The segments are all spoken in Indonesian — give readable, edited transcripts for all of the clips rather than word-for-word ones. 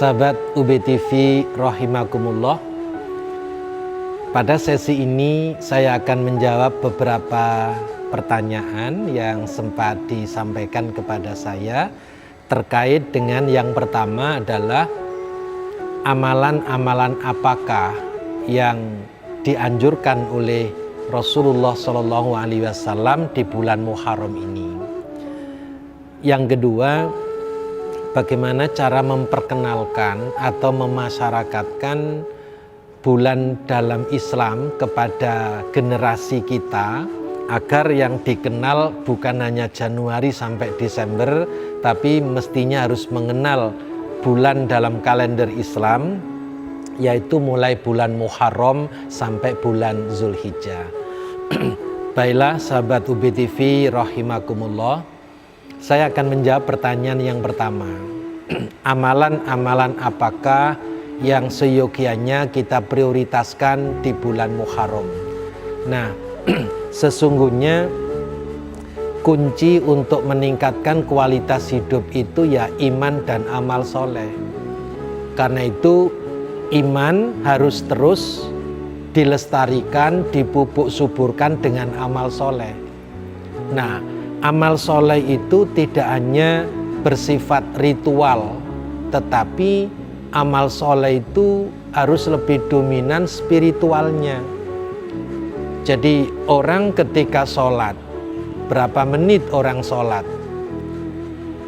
Sahabat UBTV rahimakumullah. Pada sesi ini saya akan menjawab beberapa pertanyaan yang sempat disampaikan kepada saya terkait dengan yang pertama adalah amalan-amalan apakah yang dianjurkan oleh Rasulullah SAW di bulan Muharram ini. Yang kedua, bagaimana cara memperkenalkan atau memasyarakatkan bulan dalam Islam kepada generasi kita agar yang dikenal bukan hanya Januari sampai Desember, tapi mestinya harus mengenal bulan dalam kalender Islam, yaitu mulai bulan Muharram sampai bulan Zulhijjah. Baiklah sahabat UBTV rahimakumullah, saya akan menjawab pertanyaan yang pertama. Amalan-amalan apakah yang seyogianya kita prioritaskan di bulan Muharram? Nah, sesungguhnya kunci untuk meningkatkan kualitas hidup itu ya iman dan amal soleh. Karena itu iman harus terus dilestarikan, dipupuk suburkan dengan amal soleh. Nah, amal soleh itu tidak hanya bersifat ritual, tetapi amal soleh itu harus lebih dominan spiritualnya. Jadi orang ketika sholat, berapa menit orang sholat,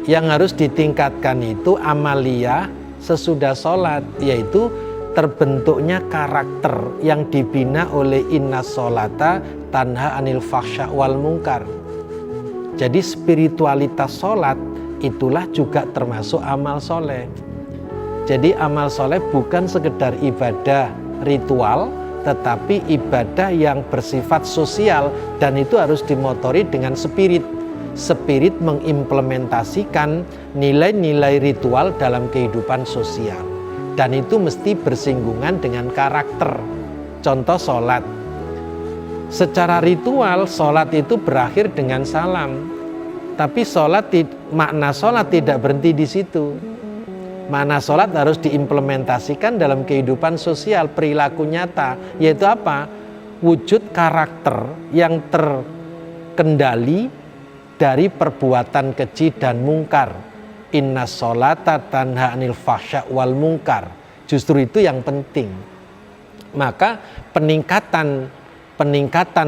yang harus ditingkatkan itu amaliyah sesudah sholat, yaitu terbentuknya karakter yang dibina oleh inna sholata tanha anil fahsya wal munkar. Jadi spiritualitas sholat itulah juga termasuk amal soleh. Jadi amal soleh bukan sekedar ibadah ritual, tetapi ibadah yang bersifat sosial, dan itu harus dimotori dengan spirit. Spirit mengimplementasikan nilai-nilai ritual dalam kehidupan sosial, dan itu mesti bersinggungan dengan karakter. Contoh sholat. Secara ritual sholat itu berakhir dengan salam, tapi makna sholat tidak berhenti di situ. Makna sholat harus diimplementasikan dalam kehidupan sosial, perilaku nyata, yaitu apa? Wujud karakter yang terkendali dari perbuatan keji dan mungkar. Inna sholata tanha anil fahsya wal mungkar. Justru itu yang penting. Maka peningkatan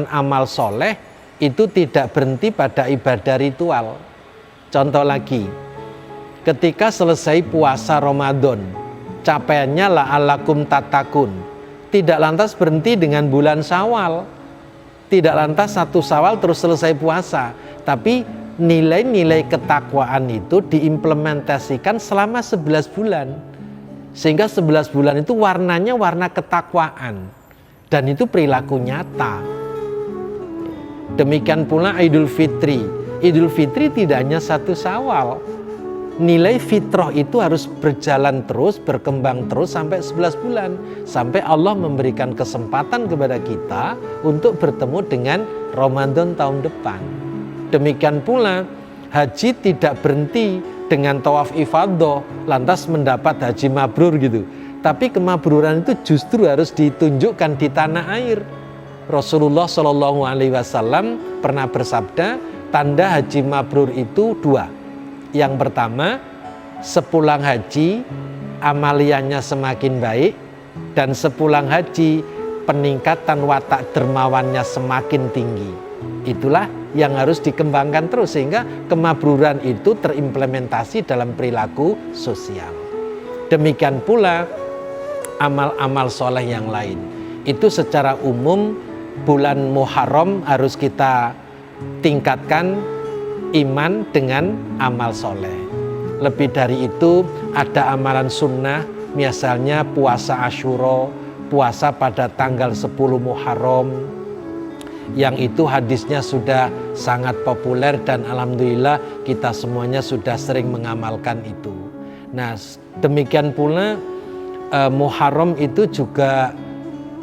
amal soleh itu tidak berhenti pada ibadah ritual. Contoh lagi, ketika selesai puasa Ramadan, capaiannya la'allakum tattaqun, tidak lantas berhenti dengan bulan Syawal, tidak lantas satu Syawal terus selesai puasa, tapi nilai-nilai ketakwaan itu diimplementasikan selama 11 bulan, sehingga 11 bulan itu warnanya warna ketakwaan. Dan itu perilaku nyata. Demikian pula Idul Fitri. Idul Fitri tidak hanya satu Syawal. Nilai fitrah itu harus berjalan terus, berkembang terus sampai 11 bulan. Sampai Allah memberikan kesempatan kepada kita untuk bertemu dengan Ramadan tahun depan. Demikian pula haji tidak berhenti dengan tawaf ifadah lantas mendapat haji mabrur gitu. Tapi kemabruran itu justru harus ditunjukkan di tanah air. Rasulullah SAW pernah bersabda, tanda haji mabrur itu dua. Yang pertama, sepulang haji amaliannya semakin baik, dan sepulang haji peningkatan watak dermawannya semakin tinggi. Itulah yang harus dikembangkan terus sehingga kemabruran itu terimplementasi dalam perilaku sosial. Demikian pula amal-amal soleh yang lain. Itu secara umum bulan Muharram harus kita tingkatkan iman dengan amal soleh. Lebih dari itu ada amalan sunnah, misalnya puasa Asyura, puasa pada tanggal 10 Muharram, yang itu hadisnya sudah sangat populer dan alhamdulillah kita semuanya sudah sering mengamalkan itu. Nah, demikian pula Muharram itu juga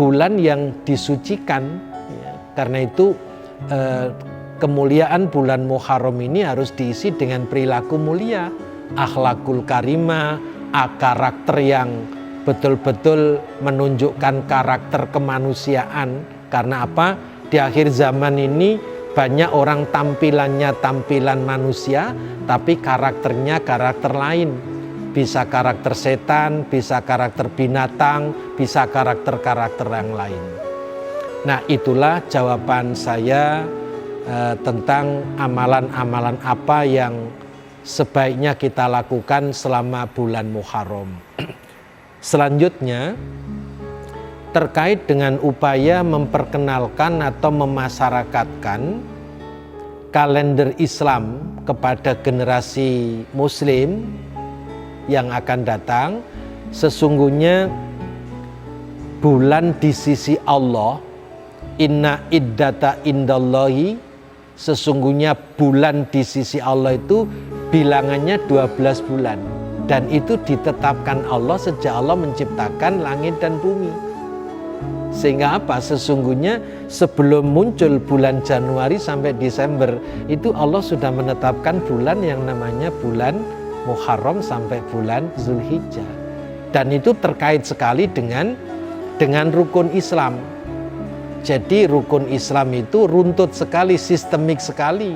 bulan yang disucikan, ya. Karena itu kemuliaan bulan Muharram ini harus diisi dengan perilaku mulia, akhlakul karimah, karakter yang betul-betul menunjukkan karakter kemanusiaan. Karena apa? Di akhir zaman ini banyak orang tampilannya tampilan manusia, tapi karakternya karakter lain. Bisa karakter setan, bisa karakter binatang, bisa karakter-karakter yang lain. Nah, itulah jawaban saya tentang amalan-amalan apa yang sebaiknya kita lakukan selama bulan Muharram. Selanjutnya, terkait dengan upaya memperkenalkan atau memasyarakatkan kalender Islam kepada generasi Muslim yang akan datang, sesungguhnya bulan di sisi Allah, inna iddata indallahi, sesungguhnya bulan di sisi Allah itu bilangannya 12 bulan. Dan itu ditetapkan Allah sejak Allah menciptakan langit dan bumi. Sehingga apa? Sesungguhnya sebelum muncul bulan Januari sampai Desember, itu Allah sudah menetapkan bulan yang namanya bulan Muharram sampai bulan Zulhijjah. Dan itu terkait sekali dengan rukun Islam. Jadi rukun Islam itu runtut sekali, sistemik sekali.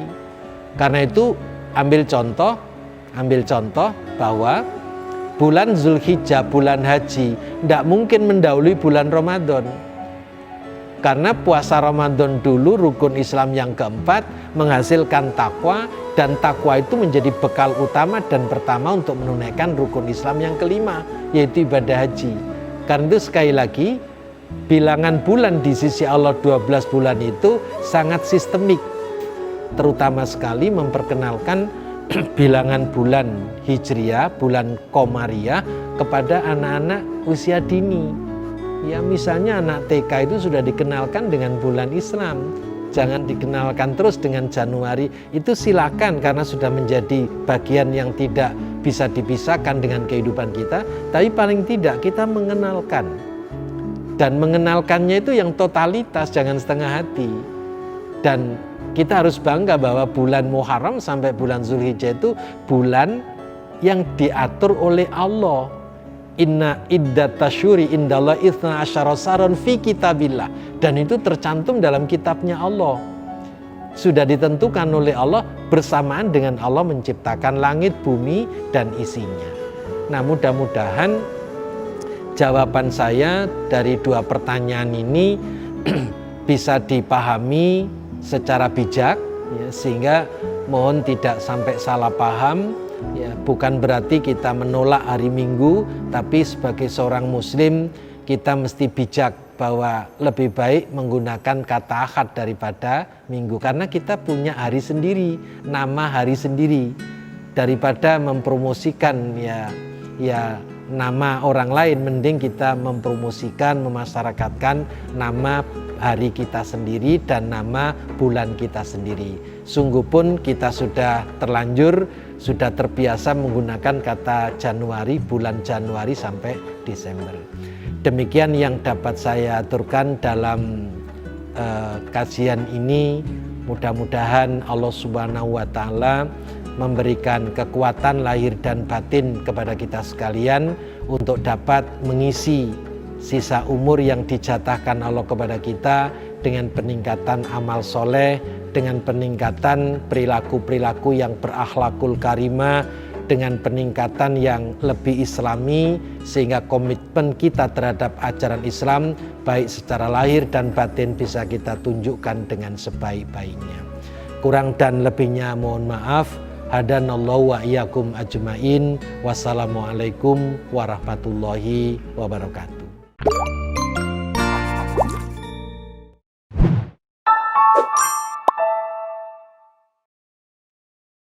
Karena itu ambil contoh bahwa bulan Zulhijjah, bulan haji, tidak mungkin mendahului bulan Ramadan. Karena puasa Ramadan dulu rukun Islam yang keempat menghasilkan takwa, dan takwa itu menjadi bekal utama dan pertama untuk menunaikan rukun Islam yang kelima, yaitu ibadah haji. Karena itu sekali lagi, bilangan bulan di sisi Allah 12 bulan itu sangat sistemik, terutama sekali memperkenalkan bilangan bulan Hijriah, bulan Komariah kepada anak-anak usia dini. Ya, misalnya anak TK itu sudah dikenalkan dengan bulan Islam, jangan dikenalkan terus dengan Januari. Itu silakan, karena sudah menjadi bagian yang tidak bisa dipisahkan dengan kehidupan kita. Tapi paling tidak kita mengenalkan, dan mengenalkannya itu yang totalitas, jangan setengah hati. Dan kita harus bangga bahwa bulan Muharram sampai bulan Zulhijjah itu bulan yang diatur oleh Allah. Inna iddatasyuri indallah itsna asyara saron fi kitabillah. Dan itu tercantum dalam kitabnya Allah. Sudah ditentukan oleh Allah bersamaan dengan Allah menciptakan langit, bumi, dan isinya. Nah, mudah-mudahan jawaban saya dari dua pertanyaan ini bisa dipahami secara bijak, ya, sehingga mohon tidak sampai salah paham. Ya, bukan berarti kita menolak hari Minggu, tapi sebagai seorang Muslim kita mesti bijak bahwa lebih baik menggunakan kata Ahad daripada Minggu, karena kita punya hari sendiri, nama hari sendiri. Daripada mempromosikan ya nama orang lain, mending kita mempromosikan, memasyarakatkan nama hari kita sendiri dan nama bulan kita sendiri. Sungguh pun kita sudah terlanjur, sudah terbiasa menggunakan kata Januari, bulan Januari sampai Desember. Demikian yang dapat saya aturkan dalam kajian ini. Mudah-mudahan Allah Subhanahu wa Ta'ala memberikan kekuatan lahir dan batin kepada kita sekalian untuk dapat mengisi sisa umur yang dijatahkan Allah kepada kita dengan peningkatan amal soleh, dengan peningkatan perilaku-perilaku yang berakhlakul karimah, dengan peningkatan yang lebih islami, sehingga komitmen kita terhadap ajaran Islam baik secara lahir dan batin bisa kita tunjukkan dengan sebaik-baiknya. Kurang dan lebihnya mohon maaf. Hadanallahu wa iyyakum ajmain. Wassalamualaikum warahmatullahi wabarakatuh.